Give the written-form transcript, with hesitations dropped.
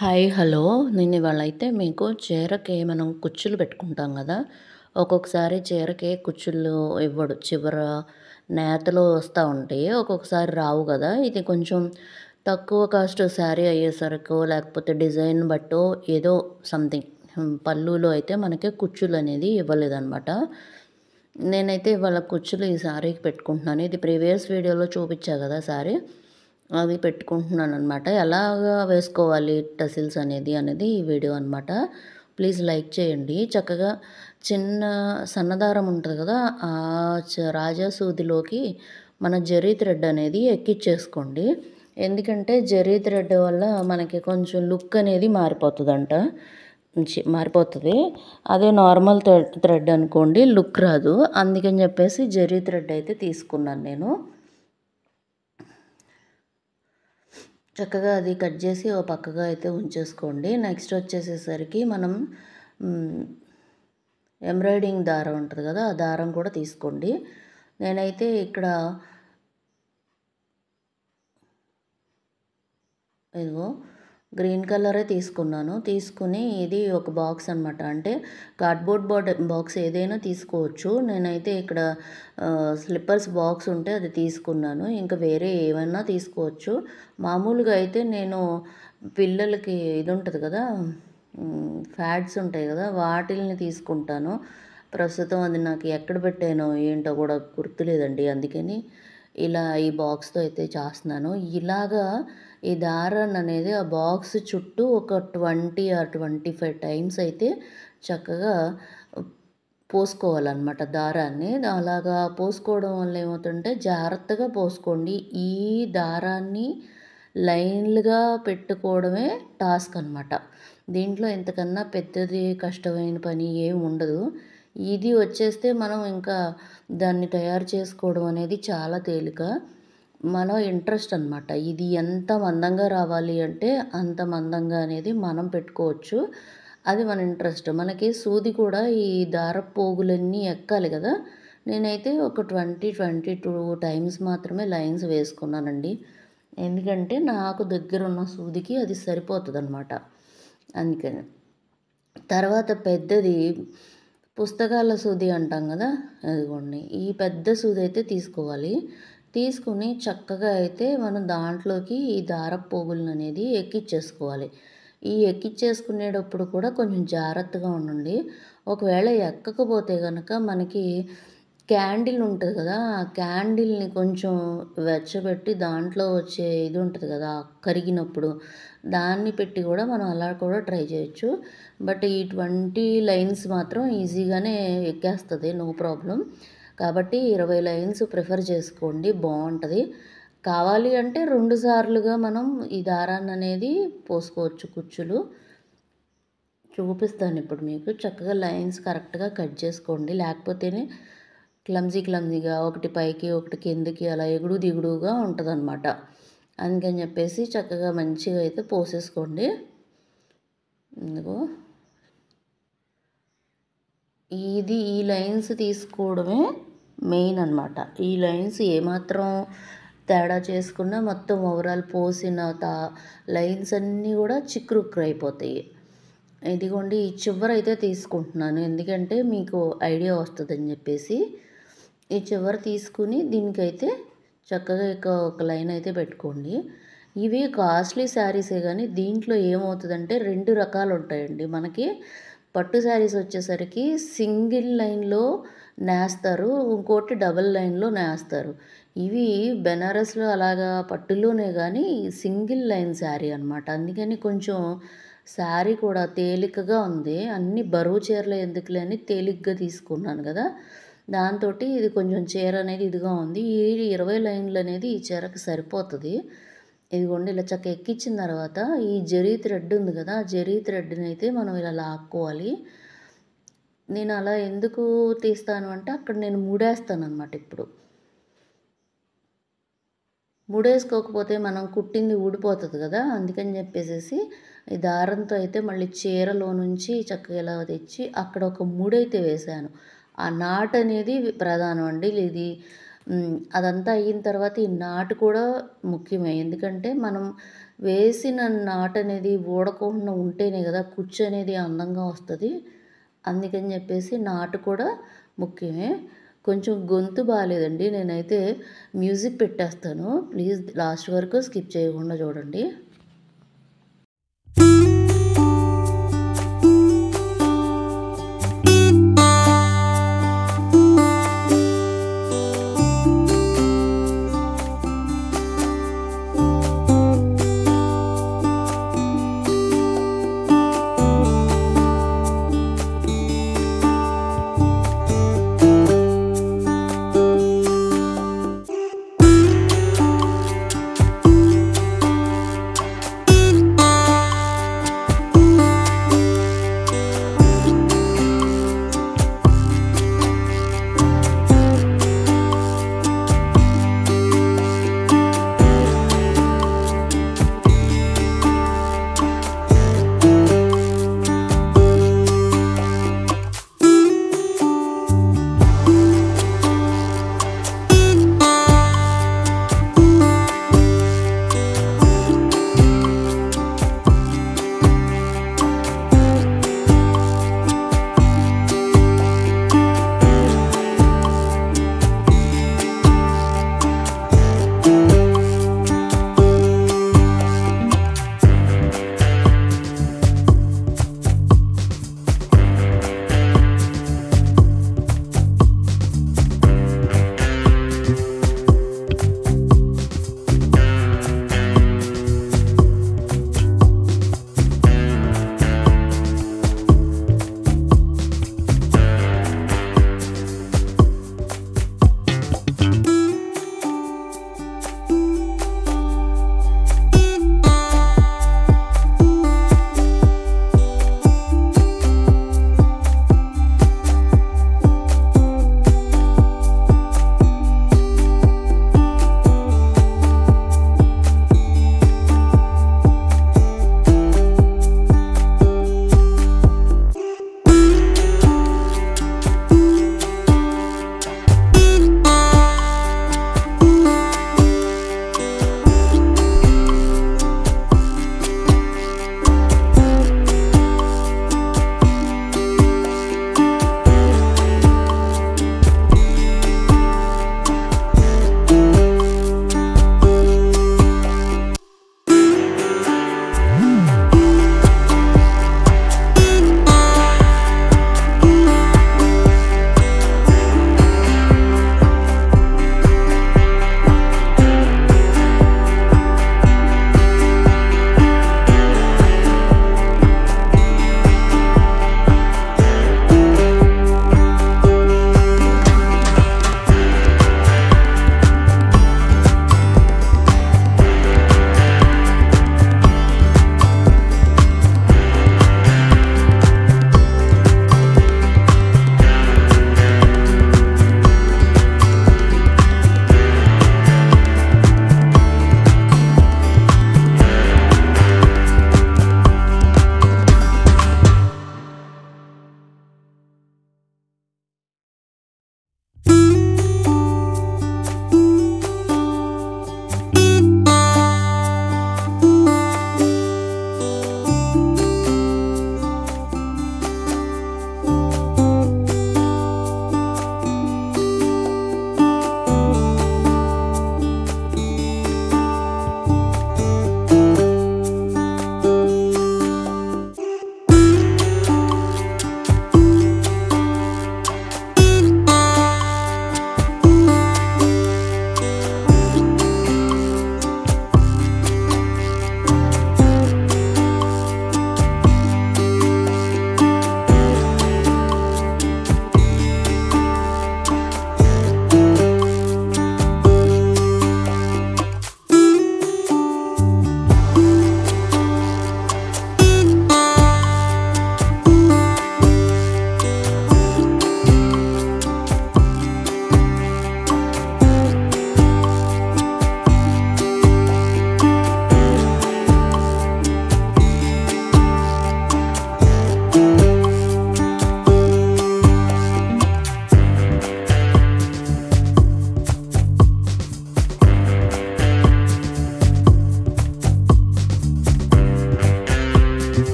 Hi hello నేను ఇవాళ అయితే మీకు చీరకి మనం కుచ్చులు పెట్టుకుంటాం కదా. ఒక్కొక్కసారి చీరకి కుచ్చులు ఇవ్వడు, చివర నేతలు వస్తూ ఉంటాయి, ఒక్కొక్కసారి రావు కదా. ఇది కొంచెం తక్కువ కాస్ట్ శారీ అయ్యేసరికో లేకపోతే డిజైన్ బట్టో ఏదో సంథింగ్ పళ్ళులో అయితే మనకి కుచ్చులు అనేది ఇవ్వలేదన్నమాట. నేనైతే ఇవాళ కుచ్చులు ఈ శారీకి పెట్టుకుంటున్నాను. ఇది ప్రీవియస్ వీడియోలో చూపించా కదా శారీ, అవి పెట్టుకుంటున్నాననమాట. ఎలాగా వేసుకోవాలి టసిల్స్ అనేది ఈ వీడియో అనమాట. ప్లీజ్ లైక్ చేయండి. చక్కగా చిన్న సన్నదారం ఉంటుంది కదా, ఆ రాజా సూదిలోకి మన జరీ థ్రెడ్ అనేది ఎక్కిచ్చేసుకోండి. ఎందుకంటే జరీ థ్రెడ్ వల్ల మనకి కొంచెం లుక్ అనేది మారిపోతుందంట, మారిపోతుంది. అదే నార్మల్ థ్రెడ్ అనుకోండి లుక్ రాదు. అందుకని చెప్పేసి జరీ థ్రెడ్ అయితే తీసుకున్నాను నేను. చక్కగా అది కట్ చేసి ఓ పక్కగా అయితే ఉంచేసుకోండి. నెక్స్ట్ వచ్చేసేసరికి మనం ఎంబ్రాయిడింగ్ దారం ఉంటుంది కదా, ఆ దారం కూడా తీసుకోండి. నేనైతే ఇక్కడ ఇదిగో గ్రీన్ కలరే తీసుకున్నాను. తీసుకుని ఇది ఒక బాక్స్ అనమాట, అంటే కార్డ్బోర్డ్ బాక్స్ ఏదైనా తీసుకోవచ్చు. నేనైతే ఇక్కడ స్లిప్పర్స్ బాక్స్ ఉంటే అది తీసుకున్నాను. ఇంకా వేరే ఏమైనా తీసుకోవచ్చు. మామూలుగా అయితే నేను పిల్లలకి ఇది ఉంటుంది కదా, ఫ్యాడ్స్ ఉంటాయి కదా, వాటిల్ని తీసుకుంటాను. ప్రస్తుతం అది నాకు ఎక్కడ పెట్టానో ఏంటో కూడా గుర్తులేదండి. అందుకని ఇలా ఈ బాక్స్తో అయితే చేస్తున్నాను. ఇలాగా ఈ దారాన్ని అనేది ఆ బాక్స్ చుట్టూ ఒక 20 ఆర్ 25 టైమ్స్ అయితే చక్కగా పోసుకోవాలన్నమాట దారాన్ని. అలాగా పోసుకోవడం వల్ల ఏమవుతుందంటే జాగ్రత్తగా పోసుకోండి. ఈ దారాన్ని లైన్లుగా పెట్టుకోవడమే టాస్క్ అనమాట. దీంట్లో ఇంతకన్నా పెద్దది కష్టమైన పని ఏమి ఉండదు. ఇది వచ్చేస్తే మనం ఇంకా దాన్ని తయారు చేసుకోవడం అనేది చాలా తేలిక. మన ఇంట్రెస్ట్ అనమాట. ఇది ఎంత మందంగా రావాలి అంటే అంత మందంగా అనేది మనం పెట్టుకోవచ్చు. అది మన ఇంట్రెస్ట్. మనకి సూది కూడా ఈ దారపు పోగులన్నీ ఎక్కాలి కదా. నేనైతే ఒక 22 టైమ్స్ మాత్రమే లైన్స్ వేసుకున్నానండి. ఎందుకంటే నాకు దగ్గర ఉన్న సూదికి అది సరిపోతుందన్నమాట. అందుకని తర్వాత పెద్దది పుస్తకాల సూది అంటాం కదా, అదిగోండి ఈ పెద్ద సూది అయితే తీసుకోవాలి. తీసుకుని చక్కగా అయితే మనం దాంట్లోకి ఈ దారపు పోగులను అనేది ఎక్కిచ్చేసుకోవాలి. ఈ ఎక్కిచ్చేసుకునేటప్పుడు కూడా కొంచెం జాగ్రత్తగా ఉండండి. ఒకవేళ ఎక్కకపోతే కనుక మనకి క్యాండిల్ ఉంటుంది కదా, ఆ క్యాండిల్ని కొంచెం వెచ్చబెట్టి దాంట్లో వచ్చే ఇది ఉంటుంది కదా కరిగినప్పుడు, దాన్ని పెట్టి కూడా మనం అలా కూడా ట్రై చేయొచ్చు. బట్ ఈ 20 లైన్స్ మాత్రం ఈజీగానే ఎక్కేస్తుంది, నో ప్రాబ్లం. కాబట్టి 20 లైన్స్ ప్రిఫర్ చేసుకోండి, బాగుంటుంది. కావాలి అంటే 2 సార్లుగా మనం ఈ దారాన్ని అనేది పోసుకోవచ్చు కుచ్చులు. చూపిస్తాను ఇప్పుడు మీకు. చక్కగా లైన్స్ కరెక్ట్గా కట్ చేసుకోండి, లేకపోతేనే క్లమ్జీగా ఒకటి పైకి ఒకటి కిందకి అలా ఎగుడు దిగుడుగా ఉంటుందన్నమాట. అందుకని చెప్పేసి చక్కగా మంచిగా అయితే పోసేసుకోండి. ఇందుకో ఈ లైన్స్ తీసుకోవడమే మెయిన్ అనమాట. ఈ లైన్స్ ఏమాత్రం తేడా చేసుకున్నా మొత్తం ఓవరాల్ పోసిన లైన్స్ అన్నీ కూడా చిక్కురుక్కు అయిపోతాయి. ఇదిగోండి ఈ చివరైతే తీసుకుంటున్నాను, ఎందుకంటే మీకు ఐడియా వస్తుందని చెప్పేసి. ఈ చివర తీసుకుని దీనికైతే చక్కగా ఒక లైన్ అయితే పెట్టుకోండి. ఇవి కాస్ట్లీ శారీసే కానీ దీంట్లో ఏమవుతుందంటే 2 రకాలు ఉంటాయండి మనకి. పట్టు శారీస్ వచ్చేసరికి సింగిల్ లైన్లో నేస్తారు, ఇంకోటి డబల్ లైన్లో నేస్తారు. ఇవి బెనారస్లో అలాగా పట్టులోనే కానీ సింగిల్ లైన్ శారీ అనమాట. అందుకని కొంచెం శారీ కూడా తేలికగా ఉంది. అన్ని బరువు చీరలు ఎందుకులే అని తేలిగ్గా తీసుకున్నాను కదా, దాంతో ఇది కొంచెం చీర అనేది ఇదిగా ఉంది. ఈ 20 లైన్లు అనేది ఈ చీరకి సరిపోతుంది. ఇదిగోండి ఇలా చక్క ఎక్కించిన తర్వాత ఈ జరీ థ్రెడ్ ఉంది కదా, ఆ జరీ థ్రెడ్ని అయితే మనం ఇలా లాక్కోవాలి. నేను అలా ఎందుకు తీస్తాను అంటే అక్కడ నేను ముడేస్తాను అనమాట. ఇప్పుడు ముడేసుకోకపోతే మనం కుట్టింది ఊడిపోతుంది కదా, అందుకని చెప్పేసి ఈ దారంతో అయితే మళ్ళీ చీరలో నుంచి చక్కగా ఇలా తెచ్చి అక్కడ ఒక ముడైతే వేశాను. ఆ నాట్ అనేది ప్రధానం అండి. ఇది అదంతా అయిన తర్వాత ఈ నాటు కూడా ముఖ్యమే. ఎందుకంటే మనం వేసిన నాటనేది ఊడకుండా ఉంటేనే కదా కుచ్చు అనేది అందంగా వస్తది. అందుకని చెప్పేసి నాటు కూడా ముఖ్యమే. కొంచెం గొంతు బాలేదండి. నేనైతే మ్యూజిక్ పెట్టేస్తాను. ప్లీజ్ లాస్ట్ వరకు స్కిప్ చేయకుండా చూడండి.